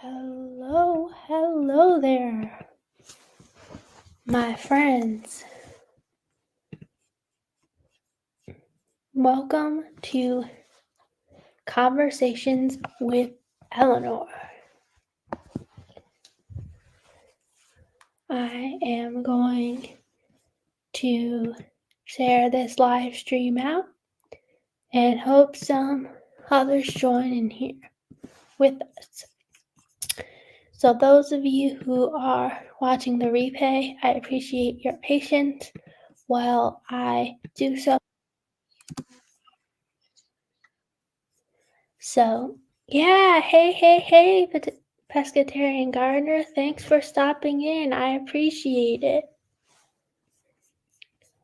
Hello there, my friends. Welcome to Conversations with Eleanor. I am going to share this live stream out and hope some others join in here with us. So those of you who are watching the replay, I appreciate your patience while I do so. So, yeah, hey, Pescatarian Gardener, thanks for stopping in. I appreciate it.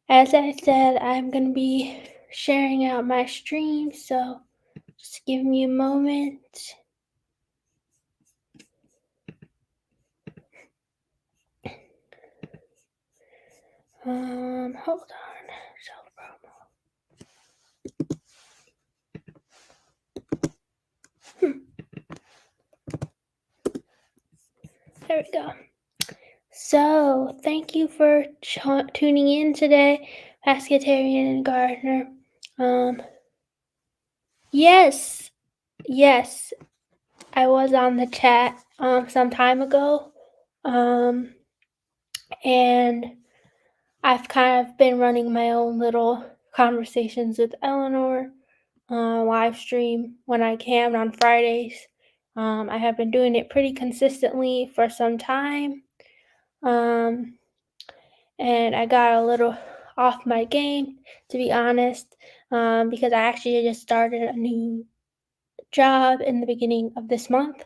As I said, I'm going to be sharing out my stream, so just give me a moment. Hold on. There we go. So, thank you for tuning in today, Pescatarian and Gardener. Yes, I was on the chat some time ago, and I've kind of been running my own little conversations with Eleanor live stream when I can on Fridays. I have been doing it pretty consistently for some time, and I got a little off my game, to be honest, because I actually just started a new job in the beginning of this month.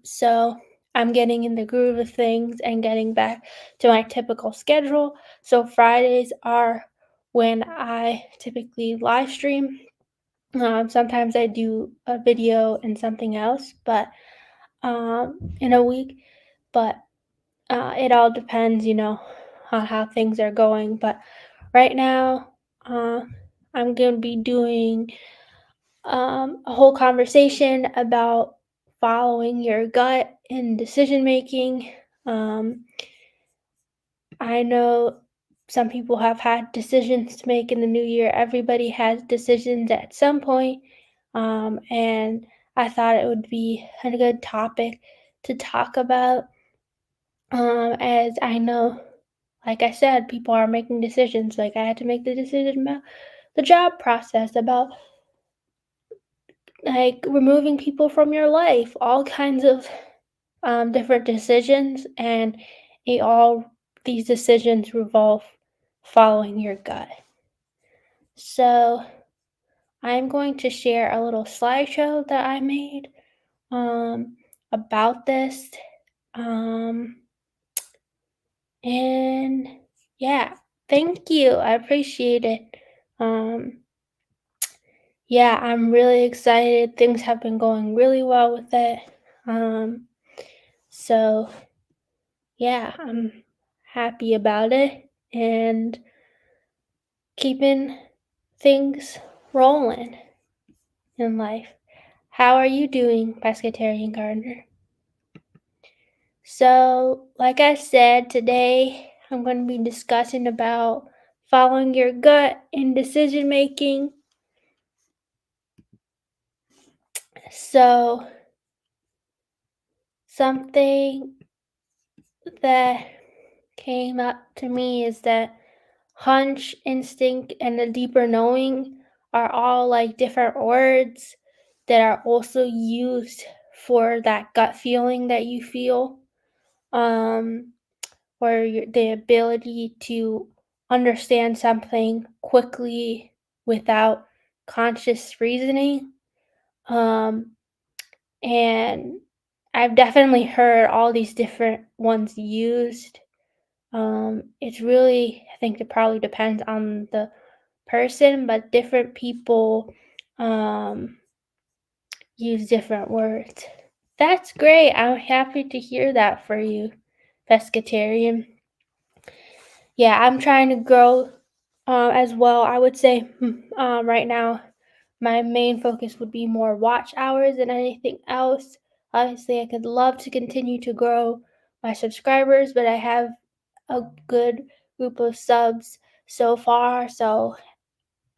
So I'm getting in the groove of things and getting back to my typical schedule. So Fridays are when I typically live stream. Sometimes I do a video and something else, but in a week. But it all depends, on how things are going. But right now, I'm going to be doing a whole conversation about following your gut in decision making. I know some people have had decisions to make in the new year. Everybody has decisions at some point. And I thought it would be a good topic to talk about. As I know, like I said, people are making decisions. Like I had to make the decision about the job process, about like removing people from your life, all kinds of different decisions, and these decisions revolve following your gut. So I'm going to share a little slideshow that I made about this, and yeah, thank you. I appreciate it. Yeah, I'm really excited. Things have been going really well with it. So yeah, I'm happy about it and keeping things rolling in life. How are you doing, Pescatarian Gardener? So, like I said, today I'm going to be discussing about following your gut in decision making. So, something that came up to me is that hunch, instinct, and a deeper knowing are all like different words that are also used for that gut feeling that you feel, or the ability to understand something quickly without conscious reasoning. And I've definitely heard all these different ones used. It's really, I think it probably depends on the person, but different people use different words. That's great. I'm happy to hear that for you, Pescatarian. Yeah, I'm trying to grow as well. I would say right now my main focus would be more watch hours than anything else. Obviously, I could love to continue to grow my subscribers, but I have a good group of subs so far, so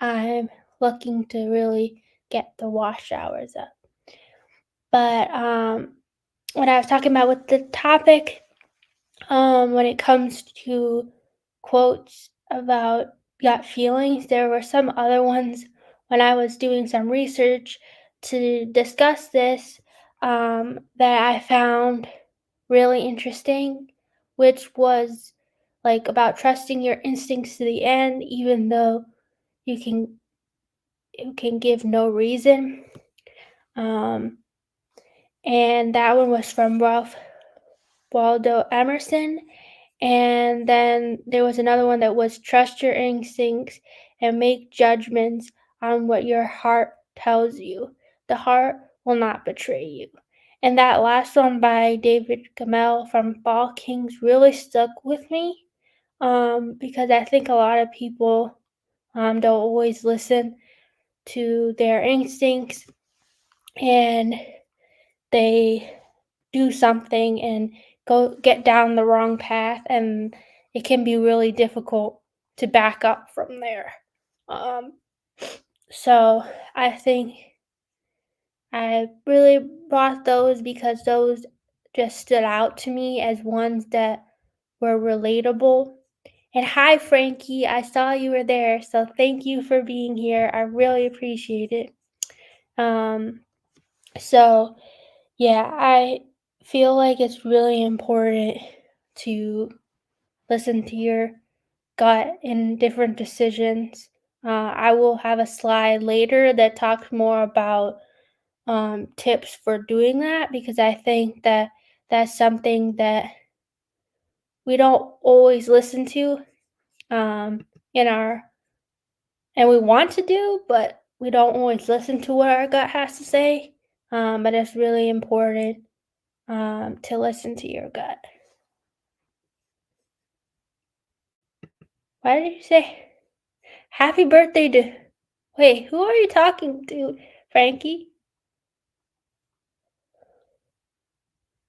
I'm looking to really get the watch hours up. But when I was talking about with the topic, when it comes to quotes about gut feelings, there were some other ones when I was doing some research to discuss this that I found really interesting, which was like about trusting your instincts to the end, even though you can you can give no reason. Um, and that one was from Ralph Waldo Emerson. And then there was another one that was trust your instincts and make judgments on what your heart tells you. The heart will not betray you. And that last one by David Gamel from Fall Kings really stuck with me because I think a lot of people don't always listen to their instincts and they do something and go get down the wrong path, and it can be really difficult to back up from there. Um, so I think I really brought those because those just stood out to me as ones that were relatable. And hi, Frankie, I saw you were there, so thank you for being here. I really appreciate it. Um, so yeah, I feel like it's really important to listen to your gut in different decisions. I will have a slide later that talks more about tips for doing that because I think that that's something that we don't always listen to in our and we want to do, but we don't always listen to what our gut has to say. But it's really important to listen to your gut. Why did you say happy birthday to? Wait, who are you talking to, Frankie?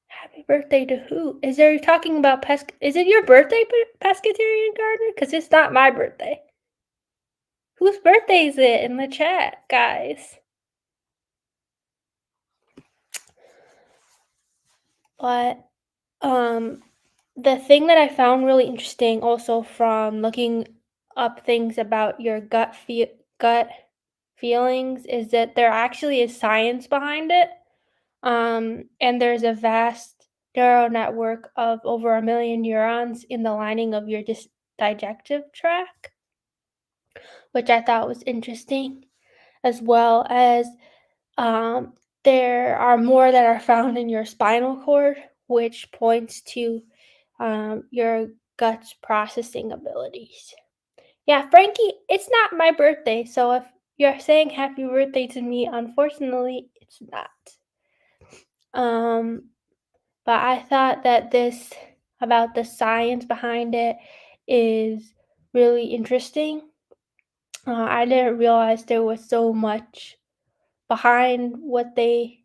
Happy birthday to who? Is there talking about Is it your birthday, pescatarian gardener? Because it's not my birthday. Whose birthday is it in the chat, guys? But the thing that I found really interesting also from looking up things about your gut feelings is that there actually is science behind it. And there's a vast neural network of over 1 million neurons in the lining of your digestive tract, which I thought was interesting, as well as um, there are more that are found in your spinal cord, which points to your gut's processing abilities. Yeah, Frankie, it's not my birthday, so if you're saying happy birthday to me, unfortunately, it's not. Um, but I thought that this about the science behind it is really interesting. I didn't realize there was so much behind what they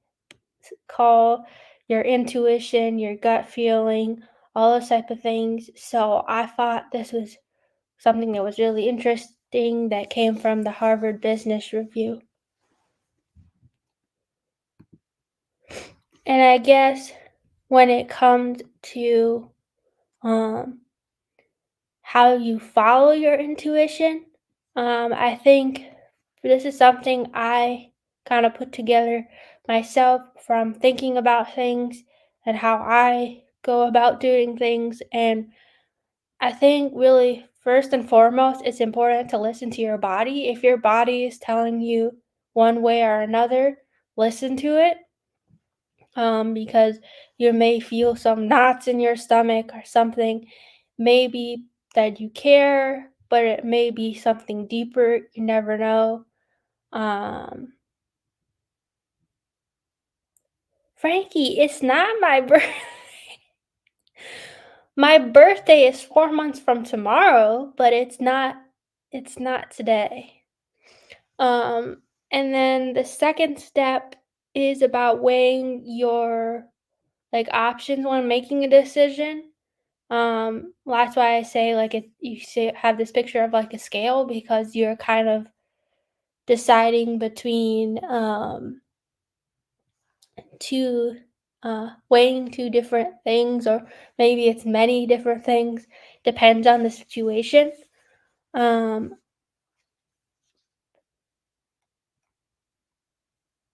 call your intuition, your gut feeling, all those type of things. So I thought this was something that was really interesting that came from the Harvard Business Review. And I guess when it comes to how you follow your intuition, I think this is something I kind of put together myself from thinking about things and how I go about doing things. And I think really first and foremost, it's important to listen to your body. If your body is telling you one way or another, listen to it because you may feel some knots in your stomach or something. Maybe that you care, but it may be something deeper. You never know. Um, Frankie, it's not my birthday. My birthday is 4 months from tomorrow, but it's not. It's not today. Um, and then the second step is about weighing your, like, options when making a decision. That's why I say, like, you say have this picture of, like, a scale because you're kind of deciding between, 2, weighing 2 different things, or maybe it's many different things, depends on the situation. Um,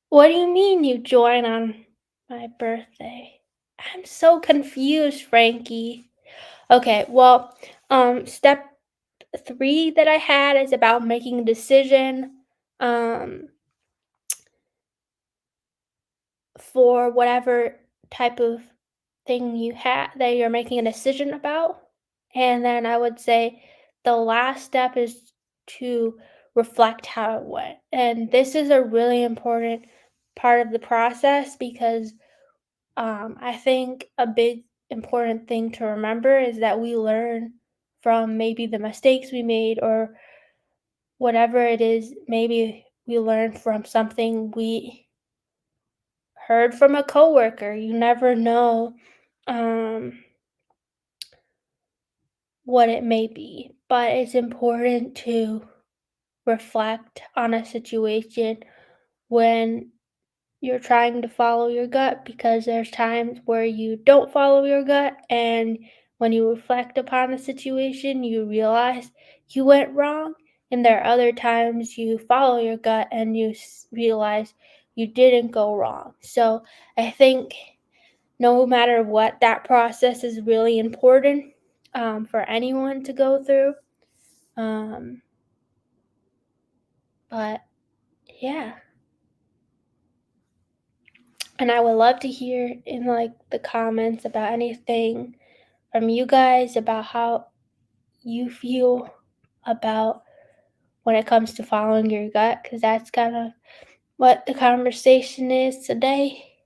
what do you mean you join on my birthday? I'm so confused, Frankie. Okay, well, step 3 that I had is about making a decision, um, for whatever type of thing you have that you're making a decision about. And then I would say the last step is to reflect how it went. And this is a really important part of the process because I think a big important thing to remember is that we learn from maybe the mistakes we made, or whatever it is. Maybe we learn from something we heard from a coworker. You never know um, what it may be, but it's important to reflect on a situation when you're trying to follow your gut, because there's times where you don't follow your gut, and when you reflect upon the situation, you realize you went wrong, and there are other times you follow your gut and you realize you didn't go wrong. So I think no matter what, that process is really important, for anyone to go through. Um, but yeah, and I would love to hear in, like, the comments about anything from you guys about how you feel about when it comes to following your gut, because that's kind of what the conversation is today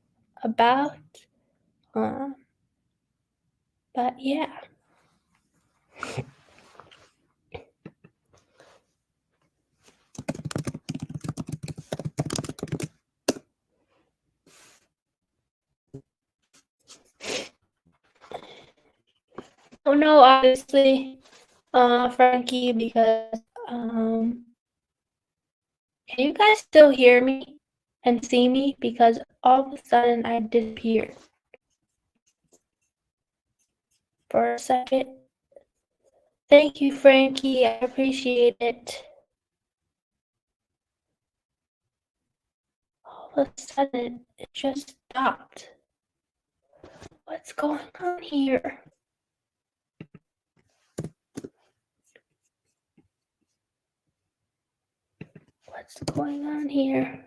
about. Um, but yeah. Oh no, obviously, Frankie, because can you guys still hear me and see me? Because all of a sudden I disappeared for a second. Thank you, Frankie. I appreciate it. All of a sudden, it just stopped. What's going on here? What's going on here?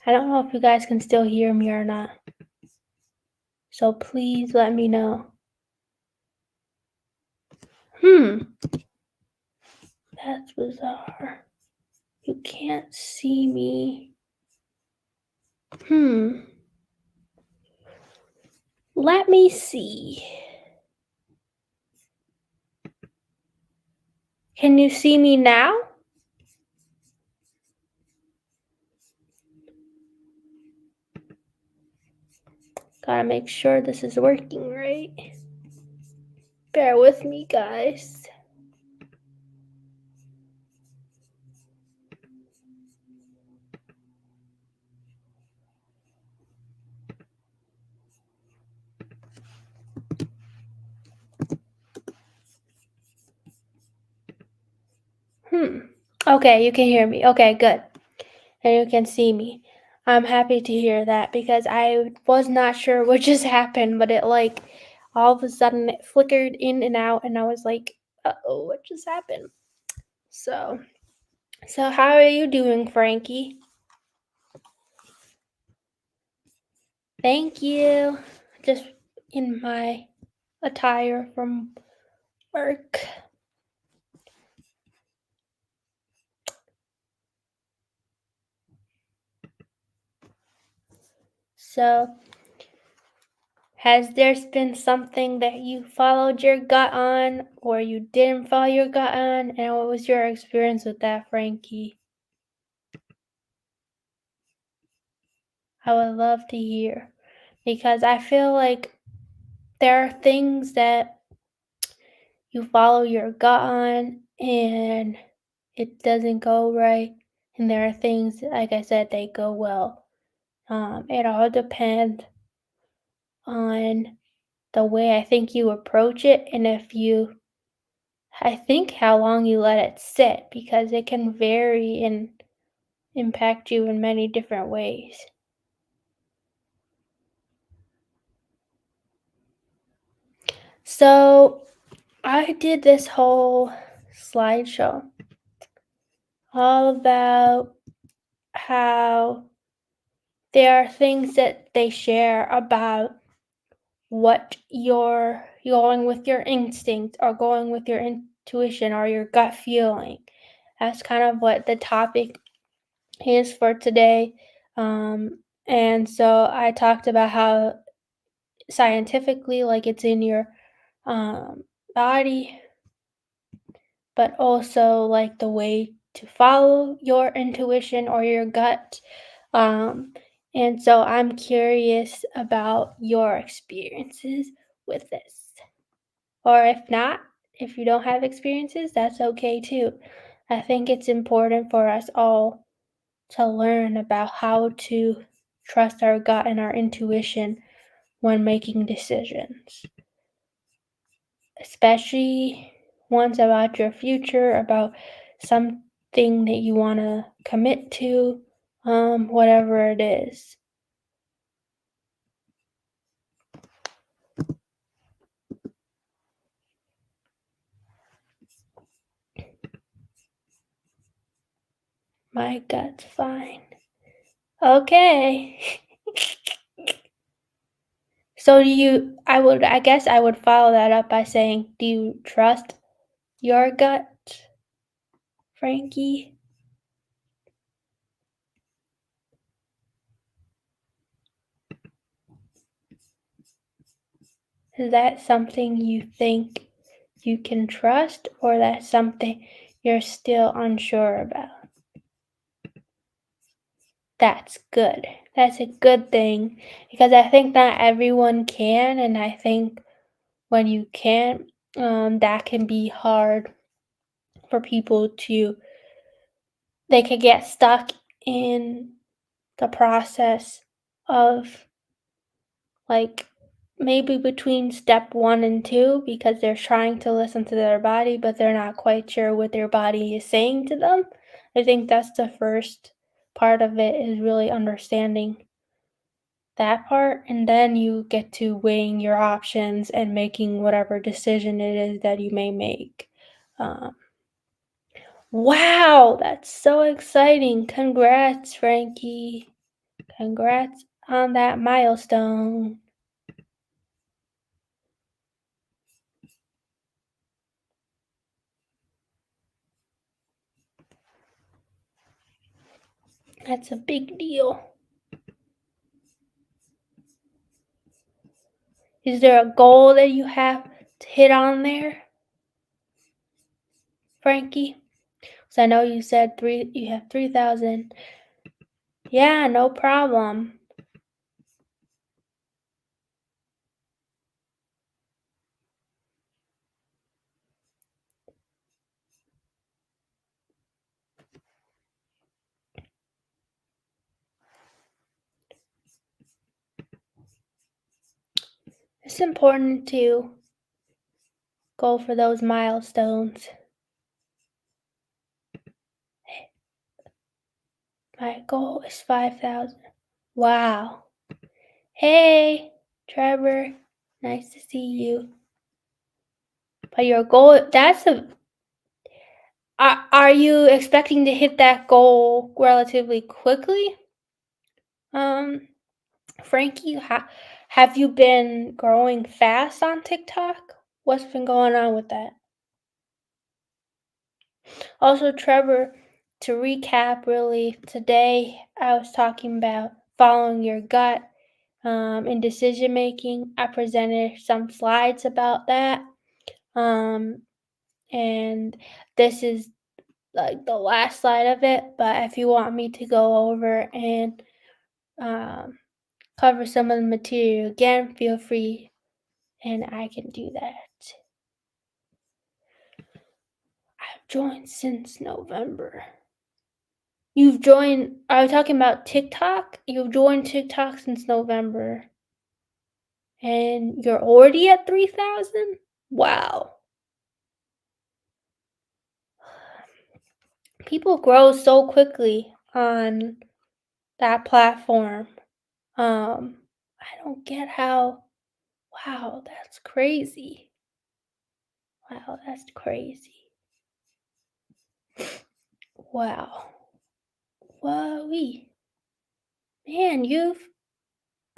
I don't know if you guys can still hear me or not. So please let me know. That's bizarre. You can't see me. Let me see. Can you see me now? Gotta make sure this is working right. Bear with me, guys. Okay, you can hear me. Okay, good. And you can see me. I'm happy to hear that because I was not sure what just happened, but it, like, all of a sudden it flickered in and out, and I was like, "Uh-oh, what just happened?" So, how are you doing, Frankie? Thank you. Just in my attire from work. So, Has there been something that you followed your gut on or you didn't follow your gut on? And what was your experience with that, Frankie? I would love to hear because I feel like there are things that you follow your gut on and it doesn't go right. And there are things, like I said, they go well. It all depends on the way I think you approach it and if you I think how long you let it sit because it can vary and impact you in many different ways. So I did this whole slideshow all about how there are things that they share about what you're going with your instinct or going with your intuition or your gut feeling. That's kind of what the topic is for today. And so I talked about how scientifically, like it's in your body, but also like the way to follow your intuition or your gut. Um, and so I'm curious about your experiences with this. Or if not, if you don't have experiences, that's okay too. I think it's important for us all to learn about how to trust our gut and our intuition when making decisions, especially ones about your future, about something that you want to commit to, whatever it is. My gut's fine. Okay. So I guess I would follow that up by saying, do you trust your gut, Frankie? Is that something you think you can trust, or that's something you're still unsure about? That's good. That's a good thing because I think not everyone can, and I think when you can't, that can be hard for people to, they could get stuck in the process of like maybe between step one and two because they're trying to listen to their body, but they're not quite sure what their body is saying to them. I think that's the first part of it is really understanding that part, and then you get to weighing your options and making whatever decision it is that you may make. Um, wow, that's so exciting! Congrats, Frankie. Congrats on that milestone. That's a big deal. Is there a goal that you have to hit on there, Frankie? Because I know you said you have 3,000. Yeah, no problem. It's important to go for those milestones. My goal is 5,000. Wow. Hey, Trevor. Nice to see you. But your goal, are you expecting to hit that goal relatively quickly? Frankie, have you been growing fast on TikTok? What's been going on with that? Also, Trevor, to recap really, today I was talking about following your gut, in decision making. I presented some slides about that. Um, and this is like the last slide of it, but if you want me to go over and um, cover some of the material again, feel free and I can do that. I've joined since November. You've joined, are we talking about TikTok? You've joined TikTok since November. And you're already at 3,000? Wow. People grow so quickly on that platform. I don't get how, wow, that's crazy. Wow, that's crazy. Wow. Wowee. Man,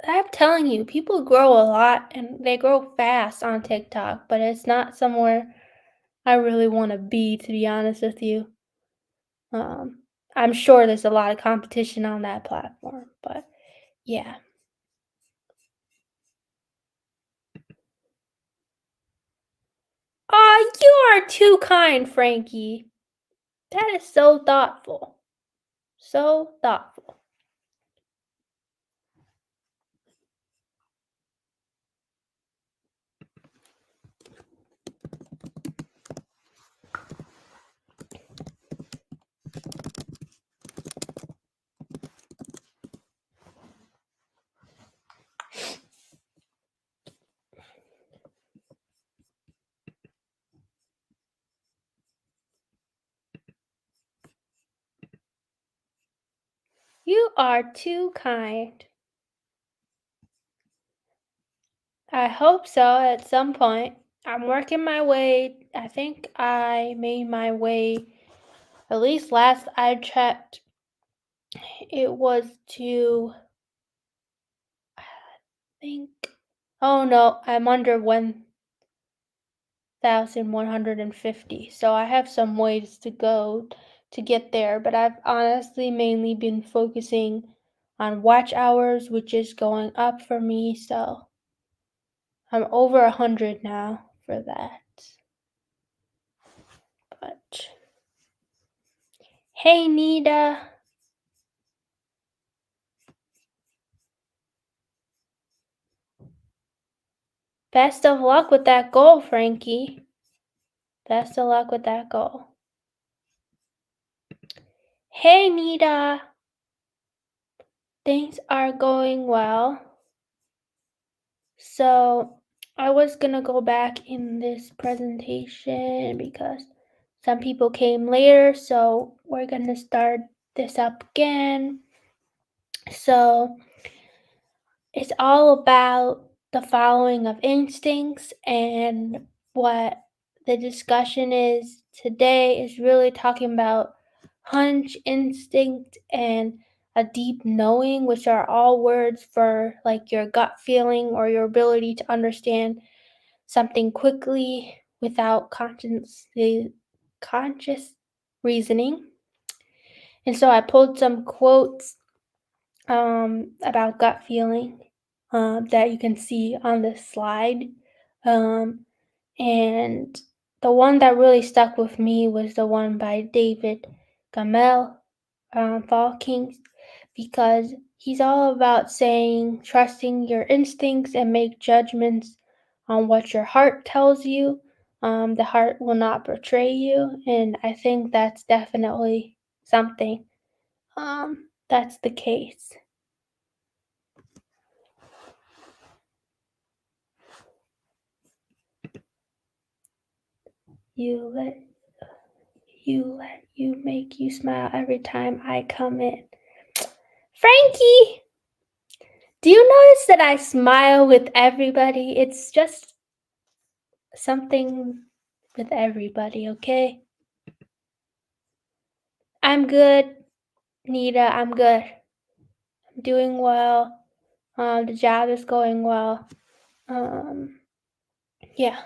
I'm telling you, people grow a lot and they grow fast on TikTok, but it's not somewhere I really want to be, to be honest with you. Um, I'm sure there's a lot of competition on that platform, but yeah. Aw, you are too kind, Frankie. That is so thoughtful. So thoughtful. You are too kind. I hope so at some point. I'm working my way. I think I made my way, at least last I checked, it was to, I think, oh no, I'm under 1,150. So I have some ways to go to get there, but I've honestly mainly been focusing on watch hours, which is going up for me. So I'm over 100 now for that. But hey, Nita. Best of luck with that goal, Frankie. Best of luck with that goal. Hey, Nita. Things are going well. So I was gonna go back in this presentation because some people came later, so we're gonna start this up again. So it's all about the following of instincts, and what the discussion is today is really talking about hunch, instinct, and a deep knowing, which are all words for like your gut feeling or your ability to understand something quickly without conscious reasoning. And so I pulled some quotes about gut feeling that you can see on this slide. And the one that really stuck with me was the one by David Gamel, Falkings, because he's all about saying trusting your instincts and make judgments on what your heart tells you. The heart will not betray you, and I think that's definitely something that's the case. You let you make you smile every time I come in. Frankie, do you notice that I smile with everybody? It's just something with everybody, okay? I'm good, Nita. I'm good. I'm doing well. The job is going well. Yeah.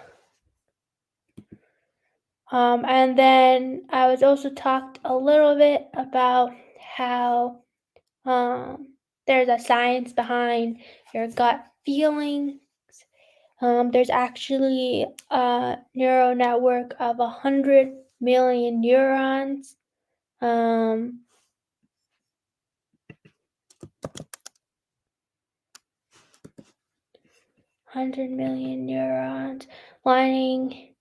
And then I was also talked a little bit about how there's a science behind your gut feelings. There's actually a neural network of 100 million neurons. 100 million neurons lining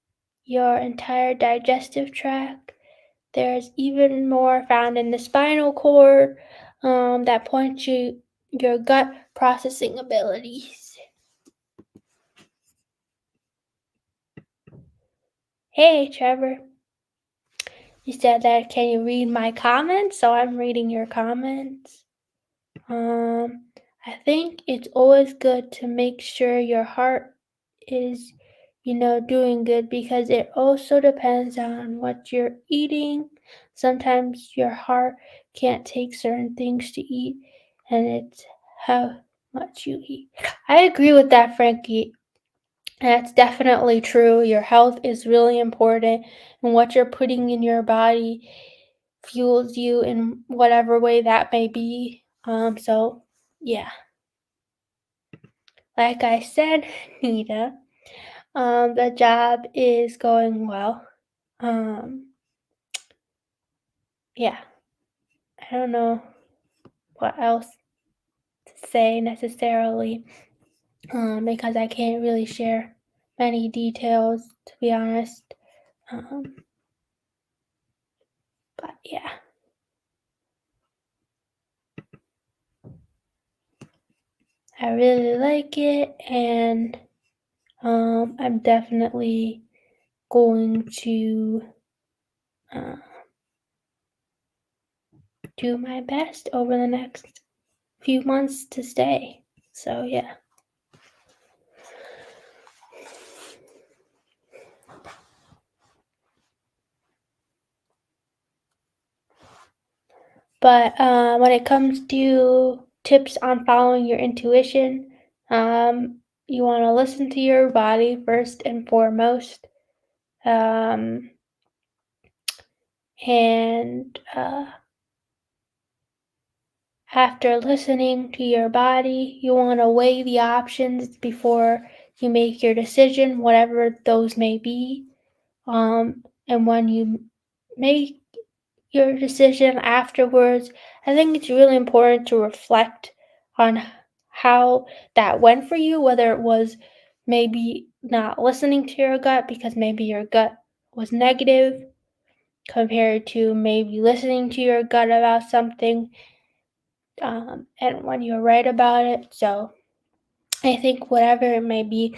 your entire digestive tract. There's even more found in the spinal cord that point to your gut processing abilities. Hey, Trevor. You said that, can you read my comments? So I'm reading your comments. I think it's always good to make sure your heart is, doing good, because it also depends on what you're eating. Sometimes your heart can't take certain things to eat, and it's how much you eat. I agree with that, Frankie. That's definitely true. Your health is really important, and what you're putting in your body fuels you in whatever way that may be. So yeah. Like I said, Nita, the job is going well. Yeah, I don't know what else to say necessarily, because I can't really share many details, to be honest. But yeah. I really like it, and I'm definitely going to do my best over the next few months to stay. So yeah. But when it comes to tips on following your intuition, you want to listen to your body first and foremost. And after listening to your body, you want to weigh the options before you make your decision, whatever those may be. And when you make your decision afterwards, I think it's really important to reflect on how that went for you, whether it was maybe not listening to your gut because maybe your gut was negative, compared to maybe listening to your gut about something, and when you're right about it. So I think whatever it may be,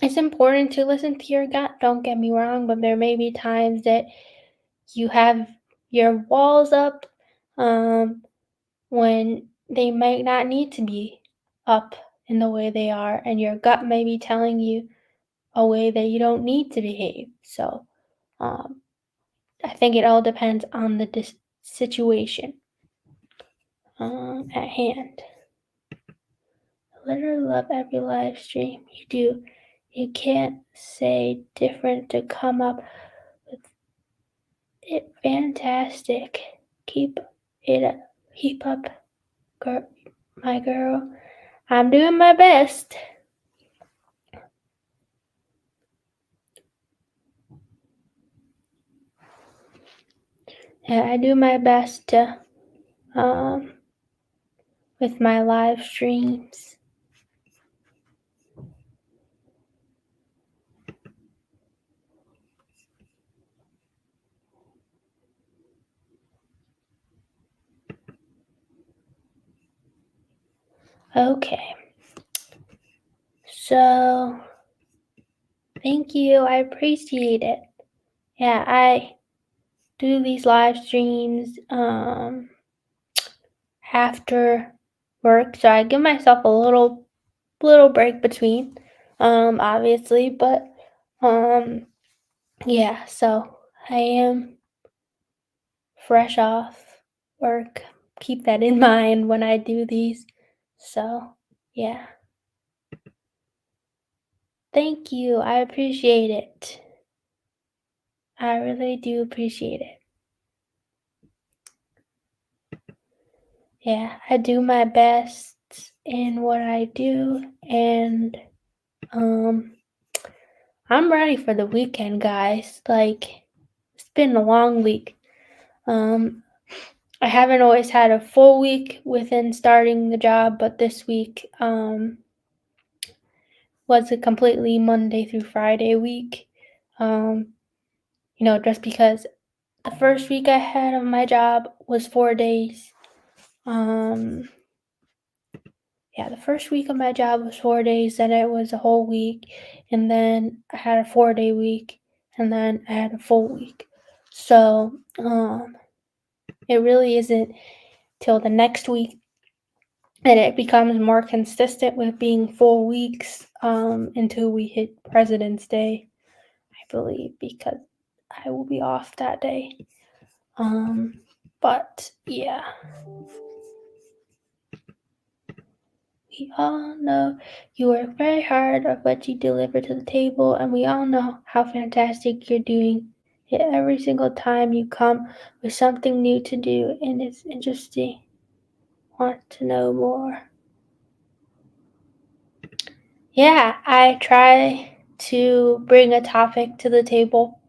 it's important to listen to your gut, don't get me wrong, but there may be times that you have your walls up, when they might not need to be up in the way they are, and your gut may be telling you a way that you don't need to behave. So I think it all depends on the situation at hand. I literally love every live stream you do. You can't say different to come up with it. Fantastic. Keep it up. Keep up, my girl. I'm doing my best. Yeah, I do my best to, with my live streams. Okay. So, thank you. I appreciate it. Yeah, I do these live streams after work, so I give myself a little break between, obviously, but yeah, so I am fresh off work. Keep that in mind when I do these. So, yeah. Thank you. I appreciate it. I really do appreciate it. Yeah, I do my best in what I do, and um, I'm ready for the weekend, guys. Like, it's been a long week. Um, I haven't always had a full week within starting the job, but this week was a completely Monday through Friday week. Um, just because the first week I had of my job was 4 days. Um, yeah, the first week of my job was 4 days, then it was a whole week, and then I had a 4 day week, and then I had a full week. So, it really isn't till the next week that it becomes more consistent with being full weeks, until we hit President's Day, I believe, because I will be off that day. But yeah, we all know you work very hard at what you deliver to the table, and we all know how fantastic you're doing it every single time you come with something new to do, and it's interesting. Want to know more? Yeah, I try to bring a topic to the table,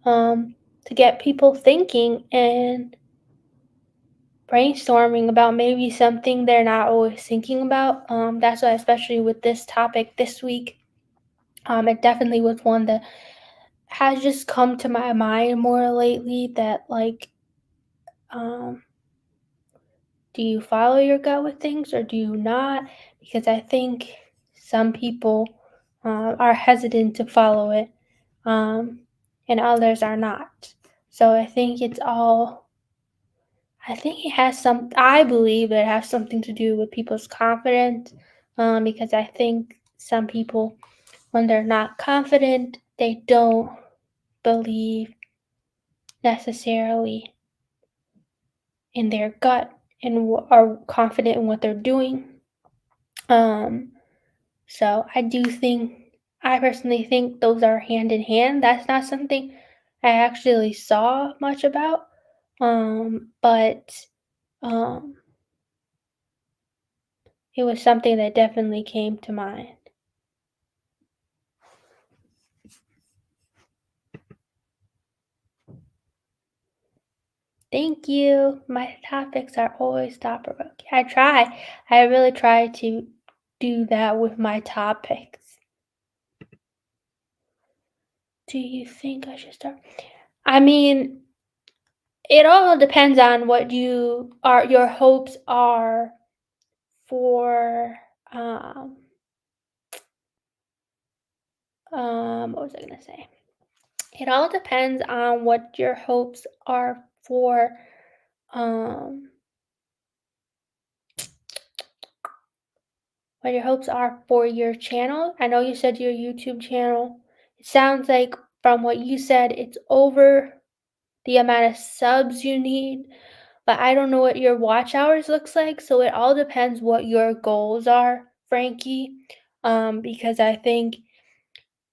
to get people thinking and brainstorming about maybe something they're not always thinking about. That's why, especially with this topic this week, it definitely was one that has just come to my mind more lately. That like, um, do you follow your gut with things or do you not? Because I think some people are hesitant to follow it, um, and others are not. So I think it has I believe it has something to do with people's confidence, because I think some people, when they're not confident, they don't believe necessarily in their gut and are confident in what they're doing. Um, so I personally think those are hand in hand. That's not something I actually saw much about, but um, it was something that definitely came to mind. Thank you. My topics are always thought provoking. I really try to do that with my topics. Do you think I should start? I mean, it all depends on what your hopes are for um what was I gonna say? It all depends on what your hopes are for um what your hopes are for your channel. I know you said your YouTube channel. It sounds like from what you said it's over the amount of subs you need, but I don't know what your watch hours looks like, so it all depends what your goals are, Frankie. Because I think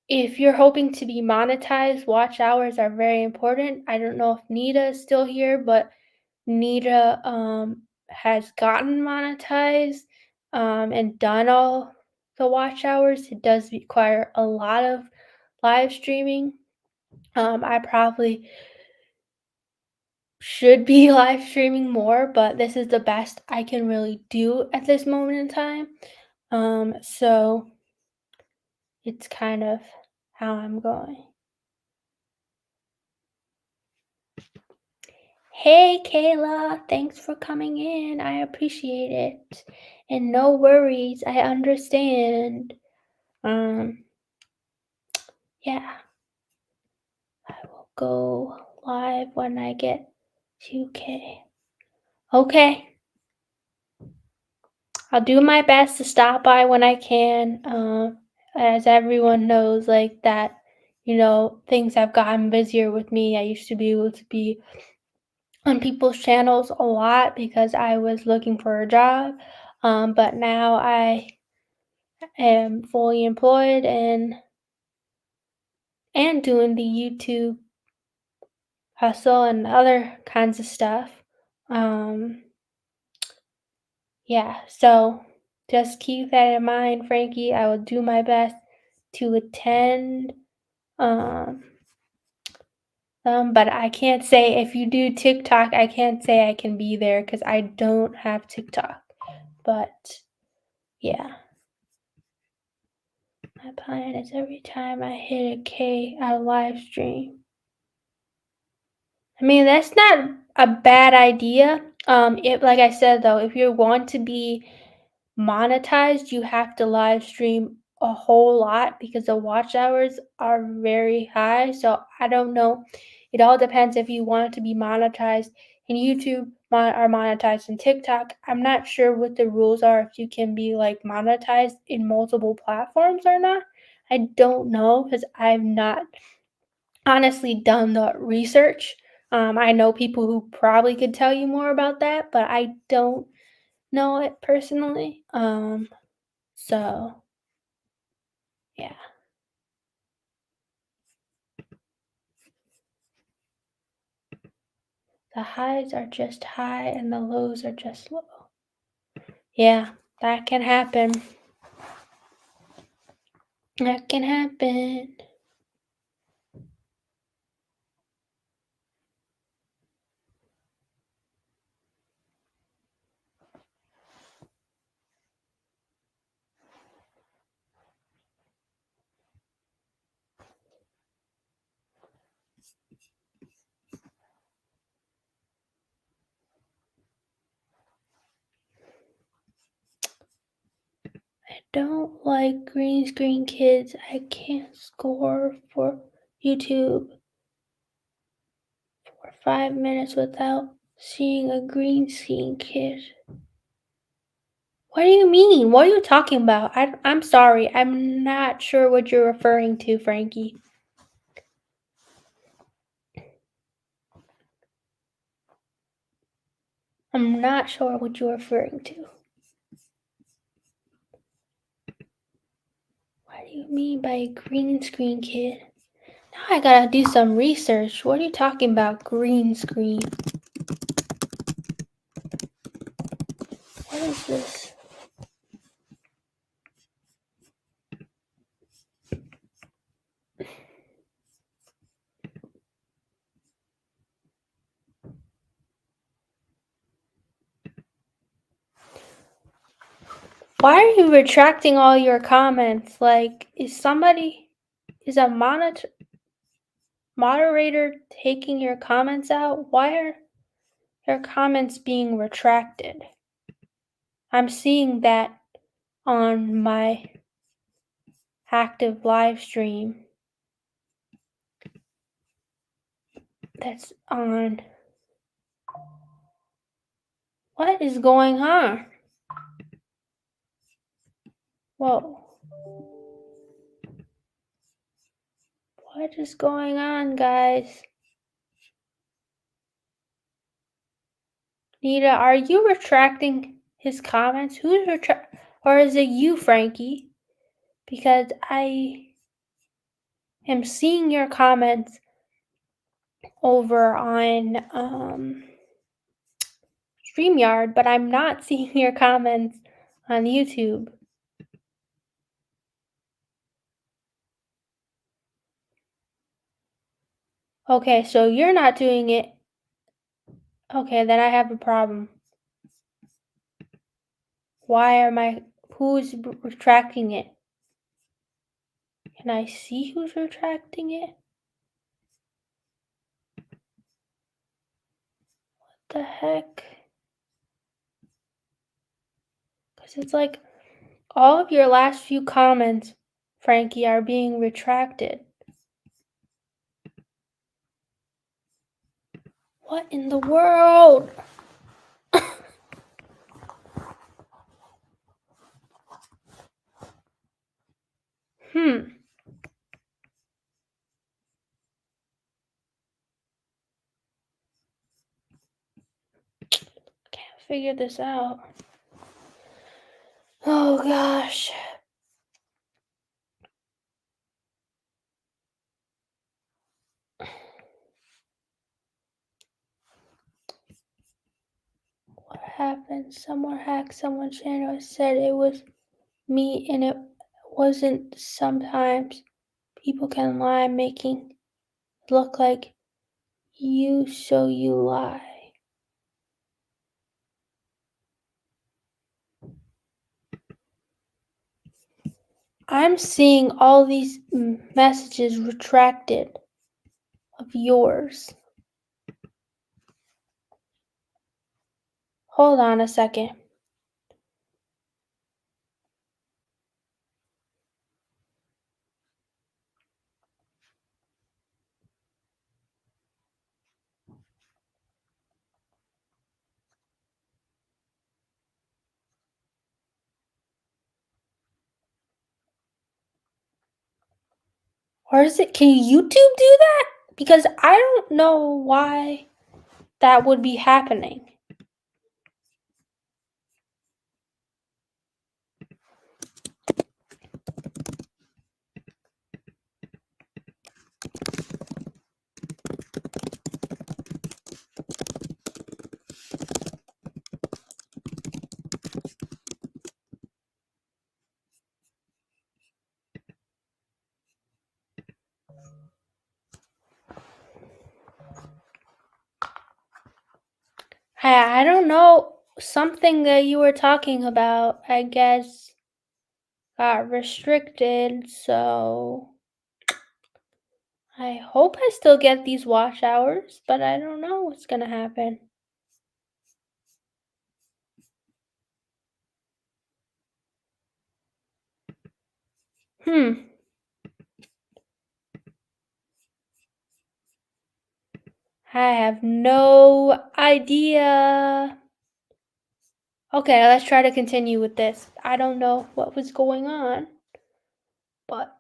if you're hoping to be monetized, watch hours are very important. I don't know if Nita is still here, but Nita has gotten monetized and done all the watch hours. It does require a lot of live streaming. I probably should be live streaming more, but this is the best I can really do at this moment in time. So it's kind of how I'm going. Hey Kayla, thanks for coming in. I appreciate it. And no worries, I understand. Um, yeah, I will go live when I get 2K. Okay, I'll do my best to stop by when I can. As everyone knows, like that, things have gotten busier with me. I used to be able to be on people's channels a lot because I was looking for a job. But now I am fully employed and doing the YouTube hustle and other kinds of stuff. Um, yeah, so just keep that in mind, Frankie. I will do my best to attend um but I can't say if you do TikTok, I can't say I can be there because I don't have TikTok. But yeah, my plan is every time I hit a K, I'll live stream. I mean, that's not a bad idea. If like I said though, if you want to be monetized, you have to live stream a whole lot because the watch hours are very high. So I don't know. It all depends if you want it to be monetized in YouTube are monetized in TikTok. I'm not sure what the rules are if you can be like monetized in multiple platforms or not. I don't know because I've not honestly done the research. I know people who probably could tell you more about that, but I don't know it personally. So yeah, the highs are just high and the lows are just low. Yeah, that can happen. That can happen. I don't like green screen kids. I can't score for YouTube for 5 minutes without seeing a green screen kid. What do you mean? What are you talking about? I'm sorry. I'm not sure what you're referring to, Frankie. I'm not sure what you're referring to. What do you mean by a green screen kid? Now I gotta do some research. What are you talking about, green screen? What is this? Why are you retracting all your comments? Like, is a moderator taking your comments out? Why are your comments being retracted? I'm seeing that on my active live stream that's on. What is going on? Whoa. What is going on, guys? Nita, are you retracting his comments? Who's or is it you, Frankie? Because I am seeing your comments over on StreamYard, but I'm not seeing your comments on YouTube. Okay, so you're not doing it. Okay, then I have a problem. Who's retracting it? Can I see who's retracting it? What the heck? Because it's like all of your last few comments, Frankie, are being retracted. What in the world? Hmm. Can't figure this out. Oh gosh. What happened? Someone hacked someone's channel. I said it was me and it wasn't. Sometimes people can lie, making it look like you, so you lie. I'm seeing all these messages retracted of yours. Hold on a second. Or is it, can YouTube do that? Because I don't know why that would be happening. I don't know. Something that you were talking about, I guess, got restricted, so I hope I still get these watch hours, but I don't know what's gonna happen. I have no idea. Okay, let's try to continue with this. I don't know what was going on, but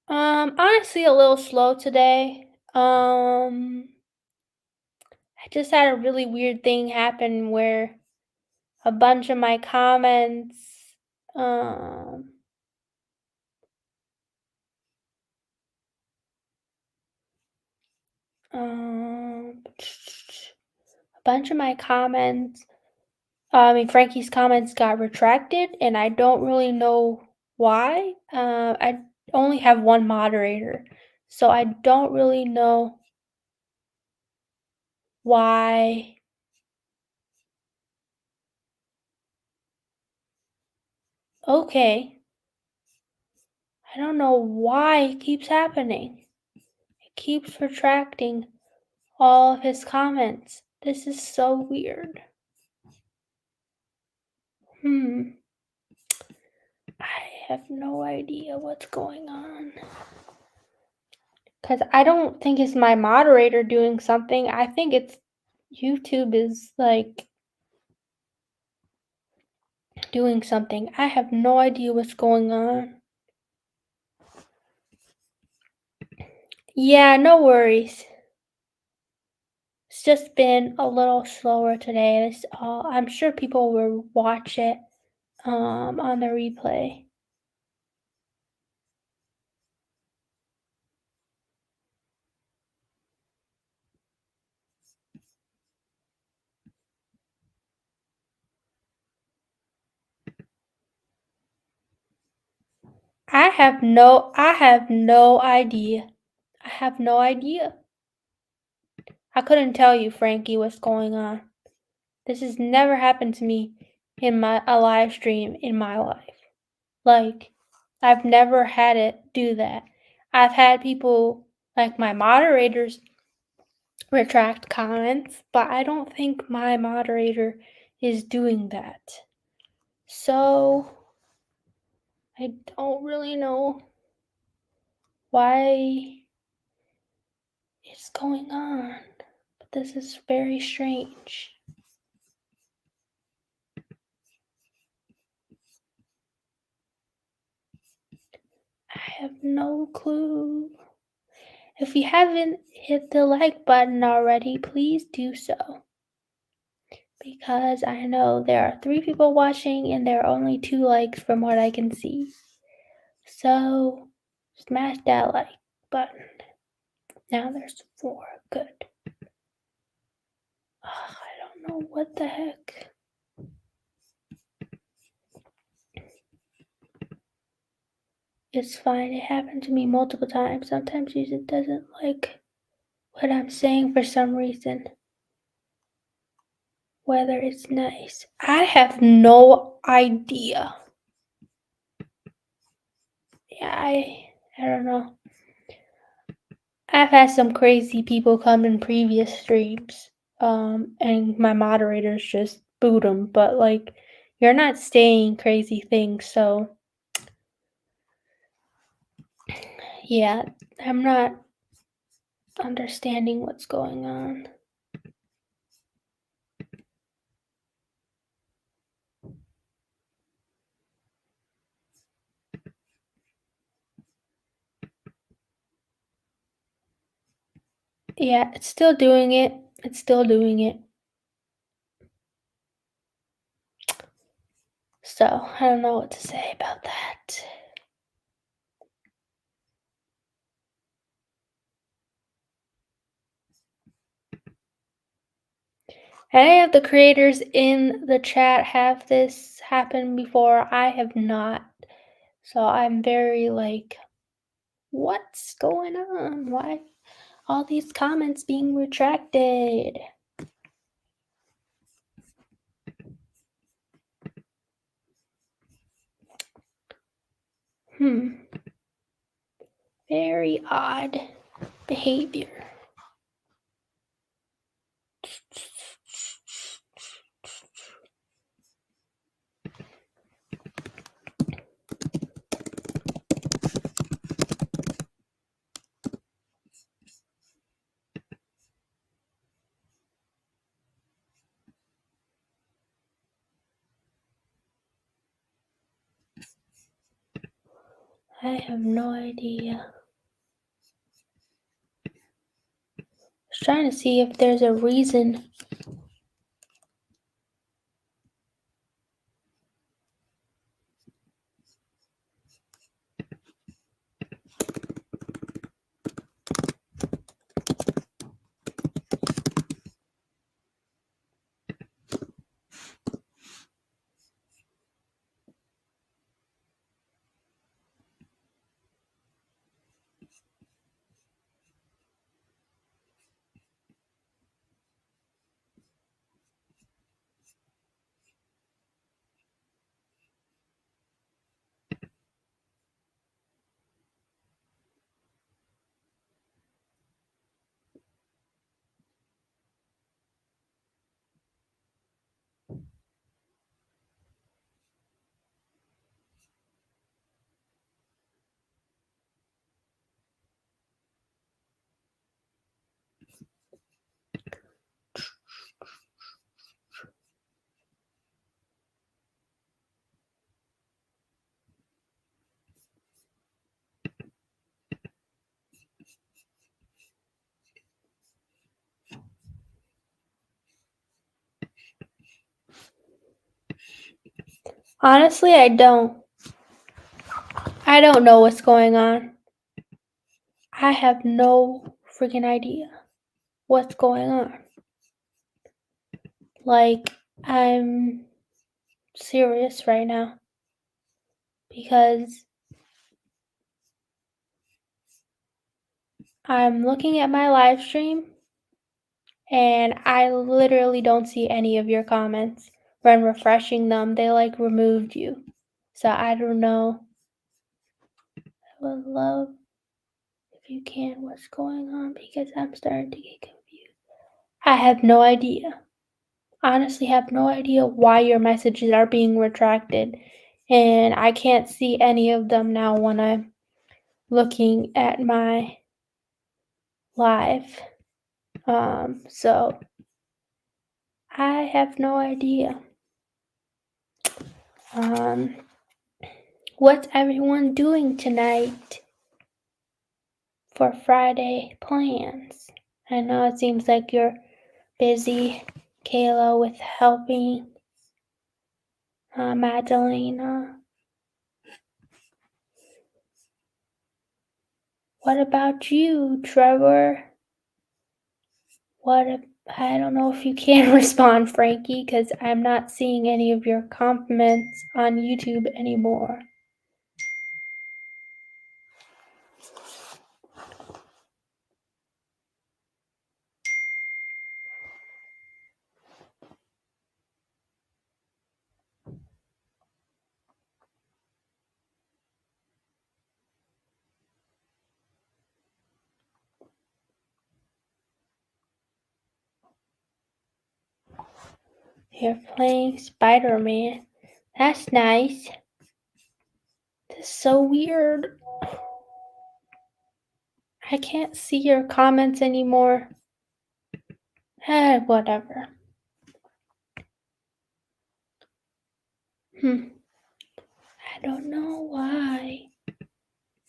honestly a little slow today. I just had a really weird thing happen where a bunch of my comments um a bunch of my comments Frankie's comments got retracted, and I don't really know why. I only have one moderator, so I don't really know why. Okay, I don't know why it keeps happening. It keeps retracting all of his comments. This is so weird. I have no idea what's going on. Because I don't think it's my moderator doing something. I think it's YouTube is like doing something. I have no idea what's going on. Yeah, no worries. It's just been a little slower today. I'm sure people will watch it on the replay. I have no idea. I have no idea. I couldn't tell you, Frankie, what's going on. This has never happened to me in a live stream in my life. Like, I've never had it do that. I've had people, like my moderators, retract comments, but I don't think my moderator is doing that. So, I don't really know why it's going on, but this is very strange. I have no clue. If you haven't hit the like button already, please do so. Because I know there are 3 people watching and there are only 2 likes from what I can see. So, smash that like button. Now there's 4. Good. I don't know what the heck. It's fine. It happened to me multiple times. Sometimes it doesn't like what I'm saying for some reason. Whether it's nice. I have no idea. Yeah, I don't know. I've had some crazy people come in previous streams, and my moderators just boot them. But like, you're not saying crazy things, so yeah, I'm not understanding what's going on. Yeah, it's still doing it. It's still doing it. So, I don't know what to say about that. Any of the creators in the chat have this happen before? I have not. So I'm very like, what's going on? Why all these comments being retracted? Very odd behavior. I have no idea. I was trying to see if there's a reason. Honestly, I don't. I don't know what's going on. I have no freaking idea what's going on. Like, I'm serious right now because I'm looking at my live stream and I literally don't see any of your comments. When refreshing them, they like removed you. So I don't know. I would love if you can what's going on because I'm starting to get confused. I have no idea. Honestly have no idea why your messages are being retracted. And I can't see any of them now when I'm looking at my live. So I have no idea. What's everyone doing tonight for Friday plans? I know it seems like you're busy, Kayla, with helping Magdalena. What about you, Trevor? I don't know if you can respond, Frankie, because I'm not seeing any of your comments on YouTube anymore. You're playing Spider-Man. That's nice. That's so weird. I can't see your comments anymore. Whatever. I don't know why.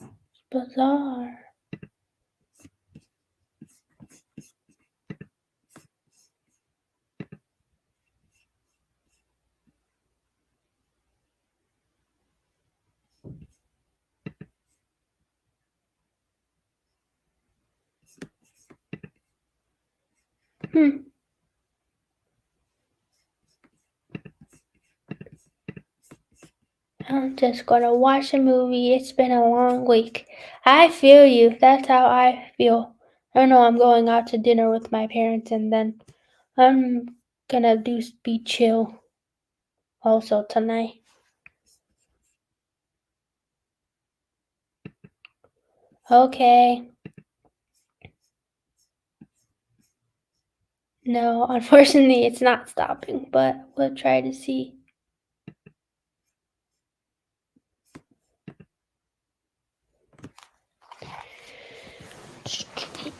It's bizarre. I'm just gonna watch a movie. It's been a long week. I feel you. That's how I feel. I know I'm going out to dinner with my parents and then I'm gonna be chill also tonight. Okay. No, unfortunately it's not stopping, but we'll try to see.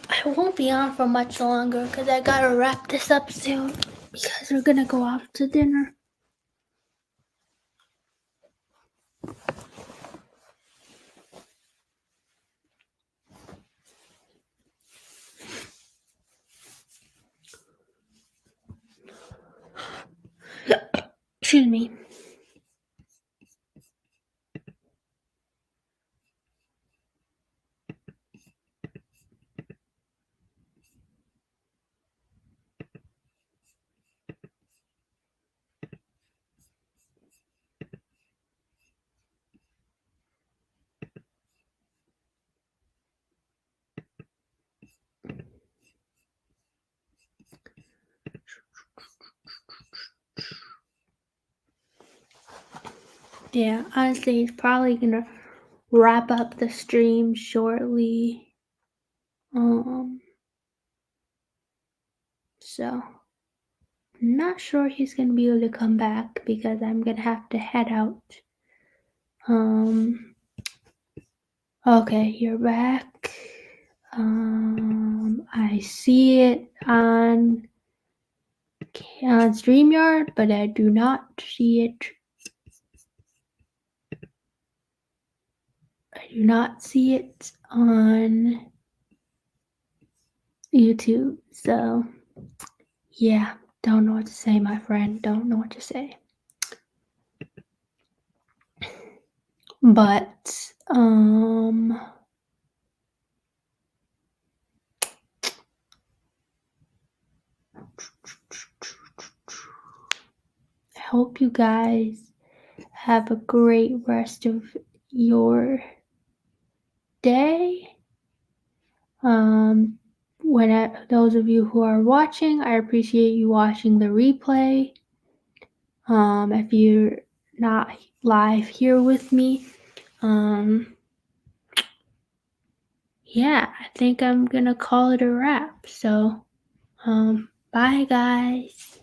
I won't be on for much longer because I gotta wrap this up soon because we're gonna go out to dinner. Excuse me. Yeah, honestly, he's probably gonna wrap up the stream shortly. So I'm not sure he's gonna be able to come back because I'm gonna have to head out. Okay, you're back. I see it on StreamYard, but I do not see it. I do not see it on YouTube. So yeah, don't know what to say, my friend. Don't know what to say. But I hope you guys have a great rest of your day. Those of you who are watching, I appreciate you watching the replay. If you're not live here with me, yeah, I think I'm gonna call it a wrap. So, bye guys.